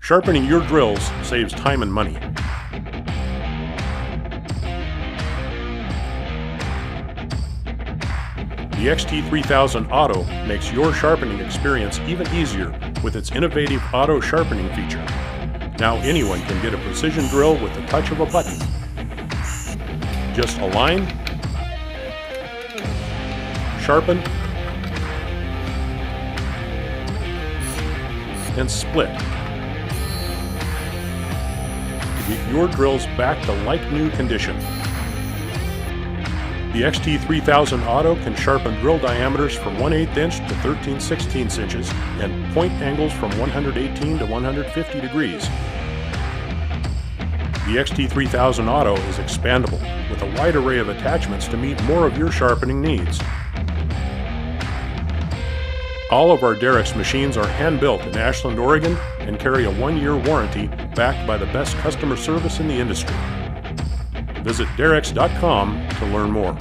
Sharpening your drills saves time and money. The XT-3000 Auto makes your sharpening experience even easier with its innovative auto sharpening feature. Now anyone can get a precision drill with the touch of a button. Just align, sharpen, and split to get your drills back to like-new condition. The XT-3000 Auto can sharpen drill diameters from 1/8 inch to 13/16 inches and point angles from 118 to 150 degrees. The XT-3000 Auto is expandable with a wide array of attachments to meet more of your sharpening needs. All of our Darex machines are hand-built in Ashland, Oregon and carry a 1-year warranty backed by the best customer service in the industry. Visit Darex.com to learn more.